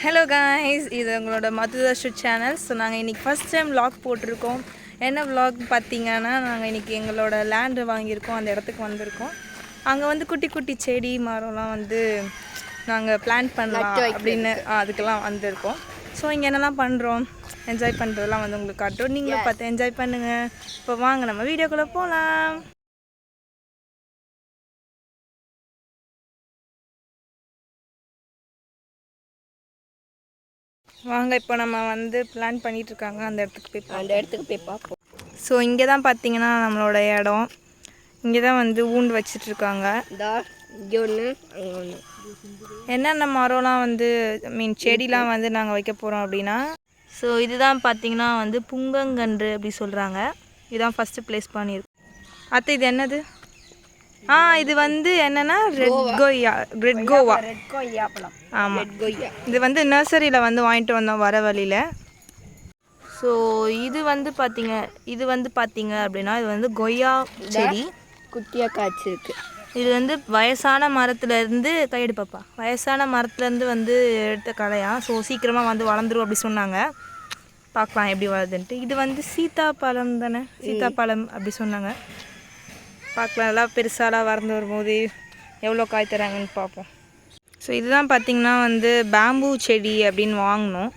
Hello guys, இது உங்களோட மதுதர்ஷு channel. So நாங்கள் இன்றைக்கி ஃபஸ்ட் டைம் vlog போட்டிருக்கோம். என்ன vlog பார்த்தீங்கன்னா, நாங்கள் இன்றைக்கி எங்களோட லேண்டு வாங்கியிருக்கோம், அந்த இடத்துக்கு வந்திருக்கோம். அங்கே வந்து குட்டி குட்டி செடி மரம்லாம் வந்து நாங்கள் பிளான் பண்ணலாம் அப்படின்னு அதுக்கெல்லாம் வந்திருக்கோம். ஸோ இங்கே என்னெல்லாம் பண்ணுறோம், என்ஜாய் பண்ணுறதெல்லாம் வந்து உங்களுக்கு காட்டுறோம். நீங்களும் பார்த்து என்ஜாய் பண்ணுங்கள். இப்போ வாங்க நம்ம வீடியோக்குள்ளே போகலாம். வாங்க, இப்போ நம்ம வந்து பிளான் பண்ணிகிட்ருக்காங்க, அந்த இடத்துக்கு போய் பார்ப்போம். ஸோ இங்கே தான் பார்த்தீங்கன்னா நம்மளோட இடம். இங்கே தான் வந்து ஊண்டு வச்சிட்ருக்காங்க. இங்கே ஒன்று, அங்கே ஒன்று. என்னென்ன மரம்லாம் வந்து செடிலாம் வந்து நாங்கள் வைக்க போகிறோம் அப்படின்னா, ஸோ இதுதான் பார்த்தீங்கன்னா வந்து புங்கங்கன்று அப்படி சொல்கிறாங்க. இதுதான் ஃபஸ்ட்டு ப்ளேஸ் பண்ணியிருக்கோம். அத்தை இது என்னது? இது வந்து என்னன்னா ரெட் கோவா பழம். ஆமாம், இது வந்து நர்சரியில் வந்து வாங்கிட்டு வந்தோம் வர வழியில். ஸோ இது வந்து பார்த்தீங்க அப்படின்னா, இது வந்து கொய்யா செடி குட்டியாக காய்ச்சிருக்கு. இது வந்து வயசான மரத்துலேருந்து வயசான மரத்துலேருந்து வந்து எடுத்த கலையா. ஸோ சீக்கிரமாக வந்து வளர்ந்துரும் அப்படி சொன்னாங்க. பார்க்கலாம் எப்படி வருதுன்ட்டு. இது வந்து சீத்தாப்பழம் தானே, சீத்தாப்பழம் அப்படி சொன்னாங்க. பார்க்கலாம், நல்லா பெருசாலாம் வளர்ந்து வரும்போது எவ்வளோ காய் தராங்கன்னு பார்ப்போம். ஸோ இதுதான் பார்த்திங்கன்னா வந்து பேம்பூ செடி அப்படின்னு வாங்கினோம்.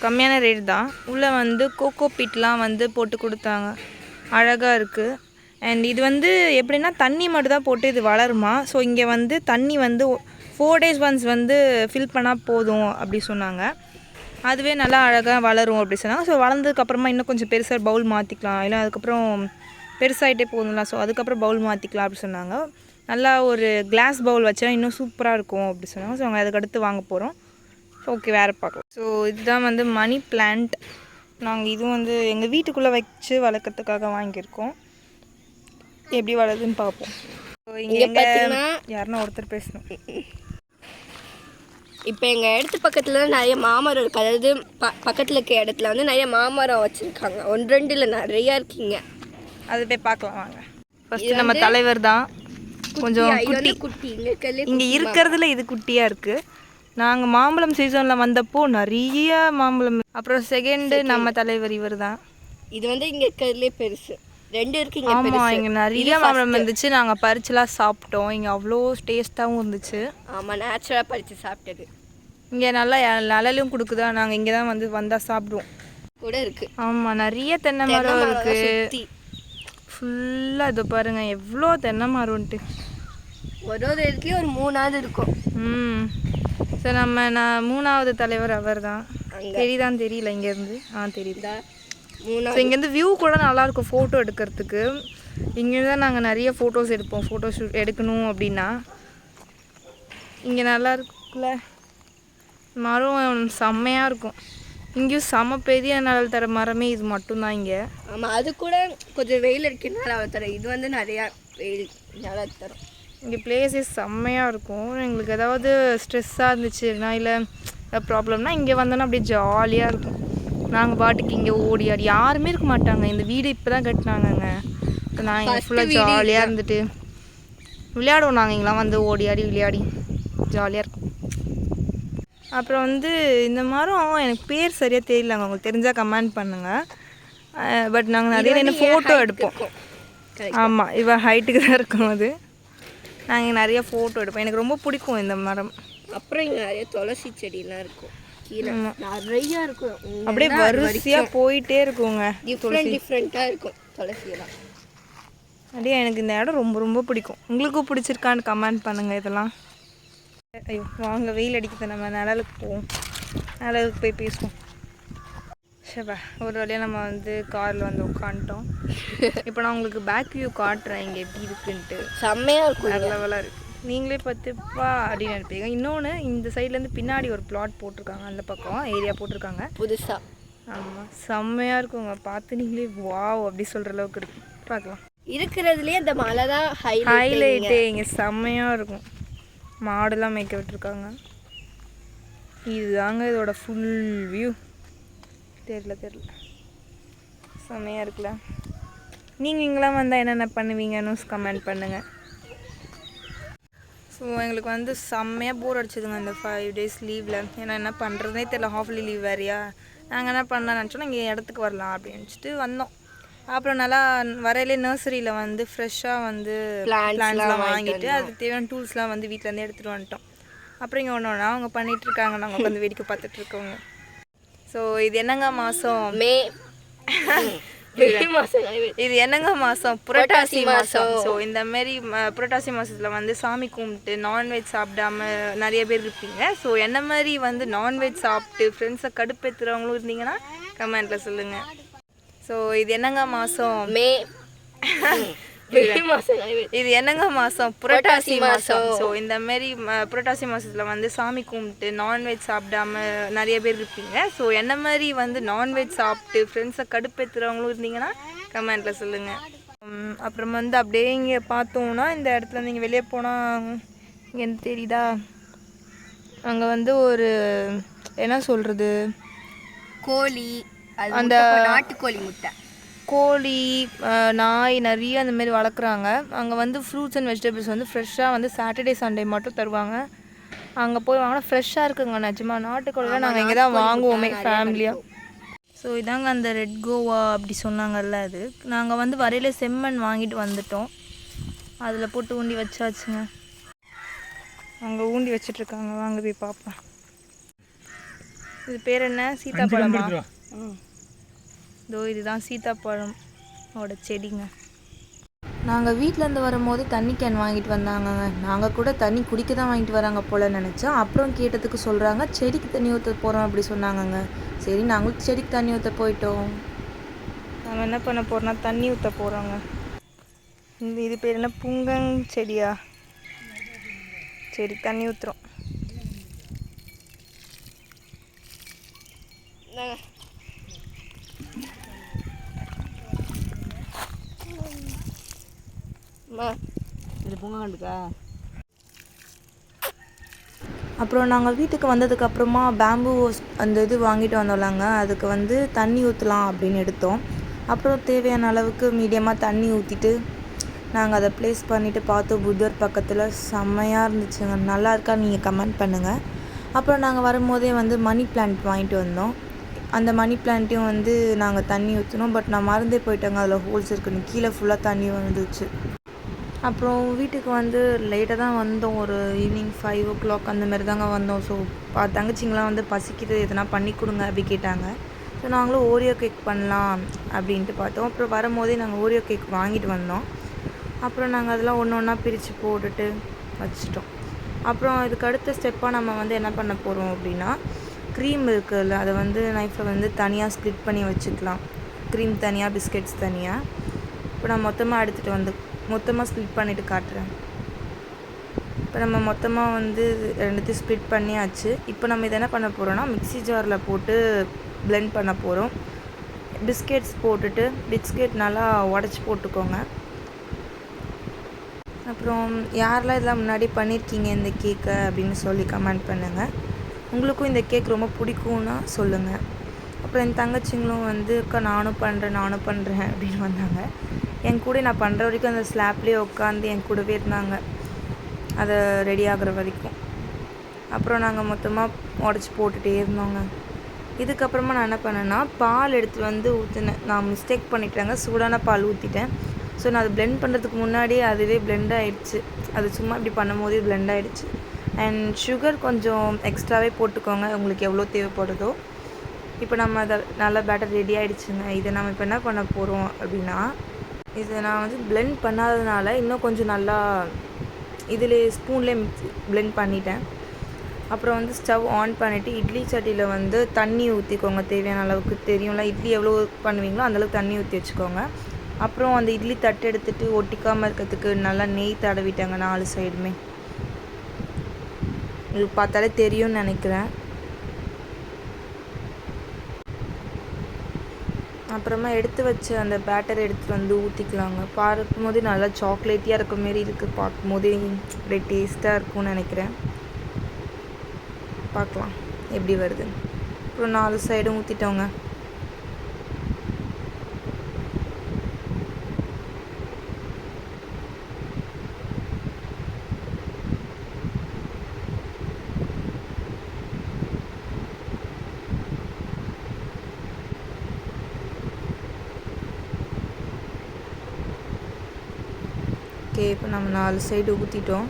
கம்மியான ரேட் தான். உள்ளே வந்து கோகோ பீட்லாம் வந்து போட்டு கொடுத்தாங்க, அழகாக இருக்குது. அண்ட் இது வந்து எப்படின்னா தண்ணி மட்டும் தான் போட்டு இது வளருமா. ஸோ இங்கே வந்து தண்ணி வந்து 4 days ஒன்ஸ் வந்து ஃபில் பண்ணால் போதும் அப்படி சொன்னாங்க. அதுவே நல்லா அழகாக வளரும் அப்படி சொன்னாங்க. ஸோ வளர்ந்ததுக்கப்புறமா இன்னும் கொஞ்சம் பெருசாக பவுல் மாற்றிக்கலாம், இல்லை அதுக்கப்புறம் பெருசாகிட்டே போகுதுங்களா. ஸோ அதுக்கப்புறம் பவுல் மாற்றிக்கலாம் அப்படி சொன்னாங்க. நல்லா ஒரு கிளாஸ் பவுல் வச்சா இன்னும் சூப்பராக இருக்கும் அப்படி சொன்னாங்க. ஸோ நாங்கள் அதுக்கடுத்து வாங்க போகிறோம். ஸோ ஓகே, வேறு பார்க்கலாம். ஸோ இதுதான் வந்து மணி பிளான்ட். நாங்கள் இதுவும் வந்து எங்கள் வீட்டுக்குள்ளே வச்சு வளர்க்குறதுக்காக வாங்கியிருக்கோம். எப்படி வளருதுன்னு பார்ப்போம். ஸோ இங்கே பார்த்தீங்கன்னா யாருன்னா ஒருத்தர் பேசணும். இப்போ எங்கள் இடத்து பக்கத்தில் நிறைய மாமரம் இருக்குது. அதாவது பக்கத்தில் இருக்க இடத்துல வந்து நிறைய மாமரம் வச்சுருக்காங்க. 1-2 இல்லை, நிறையா இருக்குங்க. அது போய் பார்க்கலாம் வாங்க. ஃபஸ்ட்டு நம்ம தலைவர் தான் கொஞ்சம் குட்டி. இங்கே இருக்கிறதுல இது குட்டியாக இருக்குது. நாங்கள் மாம்பழம் சீசனில் வந்தப்போ நிறைய மாம்பழம். அப்புறம் செகண்டு நம்ம தலைவர் இவர் தான். இது வந்து இங்கே இருக்கிறதுலே பெருசு. 2 இருக்குங்க. ஆமாம், இங்கே நிறைய மாம்பழம் இருந்துச்சு. நாங்கள் பறிச்சுலாம் சாப்பிட்டோம். இங்கே அவ்வளோ டேஸ்ட்டாகவும் இருந்துச்சு. ஆமாம், நேச்சுரலாக பறித்து சாப்பிட்டது. இங்கே நல்லா நிழலும் கொடுக்குதா. நாங்கள் இங்கே தான் வந்து வந்தால் சாப்பிடுவோம் கூட இருக்குது. ஆமாம், நிறைய தென்னை மரம் இருக்குது ஃபுல்லாக. இது பாருங்கள் எவ்வளோ தென்னை மரம்ன்ட்டு. ஒரு இடத்துலையும் ஒரு 3ஆவது இருக்கும். ஸோ நான் 3ஆவது தலைவர் அவர் தான். தெரியுதான்னு தெரியல, இங்கேருந்து தெரியுதா. ஸோ இங்கேருந்து வியூ கூட நல்லாயிருக்கும் ஃபோட்டோ எடுக்கிறதுக்கு. இங்கே தான் நாங்கள் நிறைய ஃபோட்டோஸ் எடுப்போம். ஃபோட்டோ ஷூட் எடுக்கணும் அப்படின்னா இங்கே நல்லா இருக்குல்ல. மரம் செம்மையாக இருக்கும். இங்கேயும் செம பெரிய நிழல் தர மரமே இது மட்டும்தான் இங்கே. ஆமாம், அது கூட கொஞ்சம் வெயில் இருக்கிறதுனால அவள் தரும். இது வந்து நிறையா வெயில் நிழல் தரும். இங்கே பிளேஸஸ் செம்மையாக இருக்கும். எங்களுக்கு ஏதாவது ஸ்ட்ரெஸ்ஸாக இருந்துச்சுன்னா, இல்லை ப்ராப்ளம்னா இங்கே வந்தோன்னா அப்படியே ஜாலியாக இருக்கும். நாங்கள் பாட்டுக்கு இங்கே ஓடி ஆடி, யாருமே இருக்க மாட்டாங்க. இந்த வீடு இப்போ தான் கட்டினாங்கங்க. நான் இங்கே ஃபுல்லாக ஜாலியாக இருந்துட்டு விளையாடுவோம். நாங்கள் இங்கெல்லாம் வந்து ஓடி ஆடி விளையாடி ஜாலியாக இருக்கும். அப்புறம் வந்து இந்த மரம் எனக்கு பேர் சரியாக தெரியலங்க, உங்களுக்கு தெரிஞ்சால் கமெண்ட் பண்ணுங்கள். பட் நாங்கள் நிறைய ஃபோட்டோ எடுப்போம். ஆமாம், இவன் ஹைட்டுக்கு தான் இருக்கும். அது நாங்கள் நிறைய ஃபோட்டோ எடுப்போம். எனக்கு ரொம்ப பிடிக்கும் இந்த மரம். அப்புறம் இங்கே நிறைய துளசி செடியெலாம் இருக்கும். நிறையா இருக்கும், அப்படியே வரிசையாக போயிட்டே இருக்குங்க. டிஃப்ரெண்ட்டாக இருக்கும் துளசியெல்லாம். அப்படியே எனக்கு இந்த இடம் ரொம்ப ரொம்ப பிடிக்கும். உங்களுக்கும் பிடிச்சிருக்கான்னு கமெண்ட் பண்ணுங்கள். இதெல்லாம் ஐயோ வாங்க, வெயில் அடிக்குது. நம்ம நிழலுக்கு போவோம், நிழலுக்கு போய் பேசுவோம். சரி, ஒரு வழியாக நம்ம வந்து காரில் வந்து உட்காந்துட்டோம். இப்போ நான் உங்களுக்கு பேக் வியூ காட்டுறேன் இங்கே எப்படி இருக்குன்ட்டு. செம்மையாக இருக்கும், வேறு லெவலாக இருக்குது. நீங்களே பார்த்துப்பா அப்படின்னு நினைப்பீங்க. இன்னொன்று, இந்த சைட்லேருந்து பின்னாடி ஒரு பிளாட் போட்டிருக்காங்க, அந்த பக்கம் ஏரியா போட்டிருக்காங்க புதுசாக. ஆமாம், செம்மையாக இருக்குங்க. பார்த்து நீங்களே வாவ் அப்படி சொல்கிற அளவுக்கு இருக்குது. பார்க்கலாம். இருக்கிறதுலேயே அந்த மலை தான் ஹைலைட்டே. இங்கே செம்மையாக இருக்கும். மாடுலாம் மேய்க்க விட்டுருக்காங்க. இதுதாங்க இதோட ஃபுல் வியூ. தெரியல செம்மையாக இருக்குல்ல. நீங்கள் இங்கெல்லாம் வந்தால் என்னென்ன பண்ணுவீங்கன்னு கமெண்ட் பண்ணுங்கள். ஸோ எங்களுக்கு வந்து செம்மையாக போர் அடிச்சதுங்க இந்த 5 days லீவில். ஏன்னா என்ன பண்ணுறதுனே தெரியல, ஹாஃப்லி லீவ் வேறையா. நாங்கள் என்ன பண்ணலாம் நினச்சோன்னா இங்கே இடத்துக்கு வரலாம் அப்படின்னு நினச்சிட்டு வந்தோம். அப்புறம் நல்லா வரையிலே நர்சரியில் வந்து ஃப்ரெஷ்ஷாக வந்து பிளான்ஸ்லாம் வாங்கிட்டு அதுக்கு தேவையான டூல்ஸ்லாம் வந்து வீட்டிலேருந்து எடுத்துகிட்டு வந்துட்டோம். அப்புறம் இங்கே ஒன்று ஒன்றா அவங்க பண்ணிகிட்ருக்காங்க, நாங்கள் உட்காந்து வேடிக்கை பார்த்துட்ருக்கோங்க. ஸோ இது என்னங்க மாதம்? மே இது என்னங்க மாதம்? புரட்டாசி மாதம். ஸோ இந்த மாதிரி புரட்டாசி மாதத்தில் வந்து சாமி கும்பிட்டு நான்வெஜ் சாப்பிடாம நிறைய பேர் இருப்பீங்க. ஸோ என்ன மாதிரி வந்து நான்வெஜ் சாப்பிட்டு ஃப்ரெண்ட்ஸை கடுப்பேற்றுறவங்களும் இருந்தீங்கன்னா கமெண்ட்டில் சொல்லுங்கள். ஸோ இது என்னங்க மாதம்? மே இது என்னங்க மாதம்? புரட்டாசி மாதம். ஸோ இந்த மாதிரி புரட்டாசி மாதத்தில் வந்து சாமி கும்பிட்டு நான்வெஜ் சாப்பிடாம நிறைய பேர் இருப்பீங்க. ஸோ என்ன மாதிரி வந்து நான்வெஜ் சாப்பிட்டு ஃப்ரெண்ட்ஸை கடுப்பேற்றுறவங்களும் இருந்தீங்கன்னா கமெண்ட்டில் சொல்லுங்கள். அப்புறம் வந்து அப்படியே இங்கே பார்த்தோன்னா இந்த இடத்துல நீங்கள் வெளியே போனால் இங்கே தெரியுதா, அங்கே வந்து ஒரு என்ன சொல்கிறது, கோழி, அந்த நாட்டுக்கோழி முட்டை, கோழி, நாய் நிறைய அந்த மாதிரி வளர்க்குறாங்க. அங்கே வந்து ஃப்ரூட்ஸ் அண்ட் வெஜிடபிள்ஸ் வந்து ஃப்ரெஷ்ஷாக வந்து சாட்டர்டே சண்டே மட்டும் தருவாங்க. அங்கே போய் வாங்கினா ஃப்ரெஷ்ஷாக இருக்குங்க. நிஜமா நாட்டுக்கோழிலாம் நாங்கள் இங்கே தான் வாங்குவோமே ஃபேமிலியாக. ஸோ இதாங்க அந்த ரெட் கோவா அப்படி சொன்னாங்கல்ல, அது நாங்கள் வந்து வரையில செம்மண் வாங்கிட்டு வந்துட்டோம். அதில் போட்டு ஊண்டி வச்சாச்சுங்க. அங்கே ஊண்டி வச்சிட்ருக்காங்க, வாங்க போய் பார்ப்போம். இது பேர் என்ன? சீத்தாப்பழமா? இதோ இதுதான் சீத்தாப்பழமோட செடிங்க. நாங்கள் வீட்டிலேருந்து வரும்போது தண்ணி கேன் வாங்கிட்டு வந்தாங்கங்க. நாங்கள் கூட தண்ணி குடிக்க தான் வாங்கிட்டு வராங்க போல் நினச்சோம். அப்புறம் கேட்டதுக்கு சொல்கிறாங்க செடிக்கு தண்ணி ஊற்ற போகிறோம் அப்படி சொன்னாங்கங்க. சரி நாங்களும் செடிக்கு தண்ணி ஊற்ற போயிட்டோம். நாங்கள் என்ன பண்ண போகிறோன்னா தண்ணி ஊற்ற போகிறோங்க. இது பேர் என்ன, புங்கங் செடியா? சரி தண்ணி ஊற்றுறோம். இது பொங்கலுக்கா? அப்புறம் நாங்கள் வீட்டுக்கு வந்ததுக்கப்புறமா பேம்பு அந்த இது வாங்கிட்டு வந்தோம்லாங்க, அதுக்கு வந்து தண்ணி ஊற்றலாம் அப்படின்னு எடுத்தோம். அப்புறம் தேவையான அளவுக்கு மீடியமாக தண்ணி ஊற்றிட்டு நாங்கள் அதை ப்ளேஸ் பண்ணிவிட்டு பார்த்தோம். புத்தர் பக்கத்தில் செம்மையாக இருந்துச்சுங்க. நல்லா இருக்கா நீங்கள் கமெண்ட் பண்ணுங்கள். அப்புறம் நாங்கள் வரும்போதே வந்து மணி பிளான்ட் வாங்கிட்டு வந்தோம். அந்த மணி பிளான்ட்டையும் வந்து நாங்கள் தண்ணி ஊற்றினோம். பட் நான் மறந்தே போயிட்டேங்க, அதில் ஹோல்ஸ் இருக்குன்னு. கீழே ஃபுல்லாக தண்ணி வந்துச்சு. அப்புறம் வீட்டுக்கு வந்து லேட்டாக தான் வந்தோம். ஒரு ஈவினிங் 5 o'clock அந்த மாதிரி தாங்க வந்தோம். ஸோ தங்கச்சிங்களாம் வந்து பசிக்குது, எதனா பண்ணி கொடுங்க அப்படி கேட்டாங்க. ஸோ நாங்களும் ஓரியோ கேக் பண்ணலாம் அப்படின்ட்டு பார்த்தோம். அப்புறம் வரும்போதே நாங்கள் ஓரியோ கேக் வாங்கிட்டு வந்தோம். அப்புறம் நாங்கள் அதெல்லாம் ஒன்று ஒன்றா பிரித்து போட்டுட்டு வச்சிட்டோம். அப்புறம் இதுக்கு அடுத்த ஸ்டெப்பாக நம்ம வந்து என்ன பண்ண போகிறோம் அப்படின்னா, க்ரீம் இருக்குதுல்ல, அதை வந்து நைஃப்பில் வந்து தனியாக ஸ்ப்ளிட் பண்ணி வச்சுக்கலாம். க்ரீம் தனியாக, பிஸ்கெட்ஸ் தனியாக. இப்போ நான் மொத்தமாக எடுத்துகிட்டு வந்து மொத்தமாக ஸ்ப்ளிட் பண்ணிவிட்டு காட்டுறேன். இப்போ நம்ம மொத்தமாக வந்து ரெண்டுத்தையும் ஸ்ப்ளிட் பண்ணியாச்சு. இப்போ நம்ம இதை என்ன பண்ண போகிறோன்னா மிக்ஸி ஜாரில் போட்டு பிளெண்ட் பண்ண போகிறோம். பிஸ்கெட்ஸ் போட்டுட்டு பிஸ்கெட் நல்லா உடச்சி போட்டுக்கோங்க. அப்புறம் யாரெல்லாம் இதெல்லாம் முன்னாடி பண்ணியிருக்கீங்க இந்த கேக்கை அப்படின்னு சொல்லி கமெண்ட் பண்ணுங்கள். உங்களுக்கும் இந்த கேக் ரொம்ப பிடிக்கும்னா சொல்லுங்கள். அப்புறம் என் தங்கச்சிங்களும் வந்து அக்கா நானும் பண்ணுறேன் அப்படின்னு வந்தாங்க. என் கூட நான் பண்ணுற வரைக்கும் அந்த ஸ்லாப்லேயே உட்காந்து என் கூடவே இருந்தாங்க, அதை ரெடி ஆகிற வரைக்கும். அப்புறம் நாங்கள் மொத்தமாக உடச்சி போட்டுகிட்டே இருந்தோங்க. இதுக்கப்புறமா நான் என்ன பண்ணேன்னா பால் எடுத்து வந்து ஊற்றினேன். நான் மிஸ்டேக் பண்ணிட்டேங்க, சூடான பால் ஊற்றிட்டேன். ஸோ நான் அது பிளெண்ட் பண்ணுறதுக்கு முன்னாடியே அதுவே பிளெண்ட் ஆகிடுச்சு. அது சும்மா இப்படி பண்ணும் போதே பிளெண்ட் ஆகிடுச்சு. அண்ட் சுகர் கொஞ்சம் எக்ஸ்ட்ராவே போட்டுக்கோங்க, உங்களுக்கு எவ்வளோ தேவைப்படுதோ. இப்போ நம்ம அதை நல்லா பேட்டர் ரெடி ஆகிடுச்சுங்க. இதை நம்ம இப்போ என்ன பண்ண போகிறோம் அப்படின்னா, இதை நான் வந்து பிளெண்ட் பண்ணாததுனால இன்னும் கொஞ்சம் நல்லா இதில் ஸ்பூன்லேயே பிளெண்ட் பண்ணிட்டேன். அப்புறம் வந்து ஸ்டவ் ஆன் பண்ணிவிட்டு இட்லி சட்டியில் வந்து தண்ணி ஊற்றிக்கோங்க தேவையான அளவுக்கு. தெரியும்ல, இட்லி எவ்வளோ பண்ணுவீங்களோ அந்தளவுக்கு தண்ணி ஊற்றி வச்சுக்கோங்க. அப்புறம் அந்த இட்லி தட்டு எடுத்துகிட்டு ஒட்டிக்காமல் இருக்கிறதுக்கு நல்லா நெய் தடவிட்டாங்க 4 சைடுமே. இது பார்த்தாலே தெரியும்னு நினைக்கிறேன். அப்புறமா எடுத்து வச்ச அந்த பேட்டர் எடுத்துகிட்டு வந்து ஊற்றிக்கலாங்க. பார்க்கும் போதே நல்லா சாக்லேட்டியாக இருக்க மாரி இருக்குது. பார்க்கும் போதே அப்படியே டேஸ்ட்டாக இருக்கும்னு நினைக்கிறேன். பார்க்கலாம் எப்படி வருது. அப்புறம் 4 சைடும் ஊற்றிட்டோங்க. ஓகே, இப்போ நம்ம 4 சைடு ஊற்றிட்டோம்.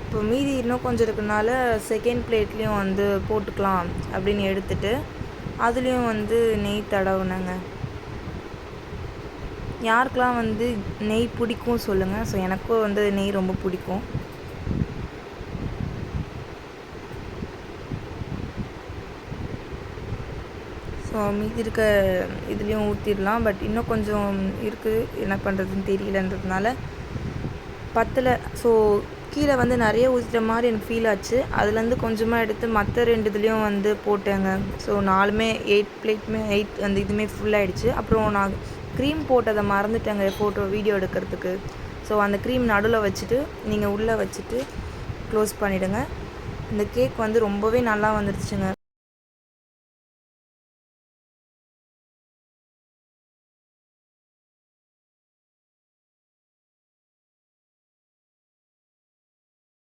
இப்போ மீதி இன்னும் கொஞ்சம் இருக்கனால செகண்ட் பிளேட்லேயும் வந்து போட்டுக்கலாம் அப்படின்னு எடுத்துட்டு அதுலேயும் வந்து நெய் தடவுனேங்க. யாருக்கெல்லாம் வந்து நெய் பிடிக்கும் சொல்லுங்கள். ஸோ எனக்கும் வந்து நெய் ரொம்ப பிடிக்கும். ஸோ மீதி இருக்க இதுலேயும் ஊற்றிடலாம். பட் இன்னும் கொஞ்சம் இருக்குது, என்ன பண்ணுறதுன்னு தெரியலன்றதுனால பத்தலை. ஸோ கீழே வந்து நிறைய ஊற்றிட்ட மாதிரி எனக்கு ஃபீல் ஆச்சு. அதுலேருந்து கொஞ்சமாக எடுத்து மற்ற 2 இதுலேயும் வந்து போட்டேங்க. ஸோ 4மே 8 பிளேட்டுமே 8 அந்த இதுவுமே ஃபுல்லாகிடுச்சு. அப்புறம் நான் க்ரீம் போட்டதை மறந்துட்டேங்க ஃபோட்டோ வீடியோ எடுக்கிறதுக்கு. ஸோ அந்த க்ரீம் நடுவில் வச்சுட்டு நீங்கள் உள்ளே வச்சுட்டு க்ளோஸ் பண்ணிவிடுங்க. இந்த கேக் வந்து ரொம்பவே நல்லா வந்துருச்சுங்க.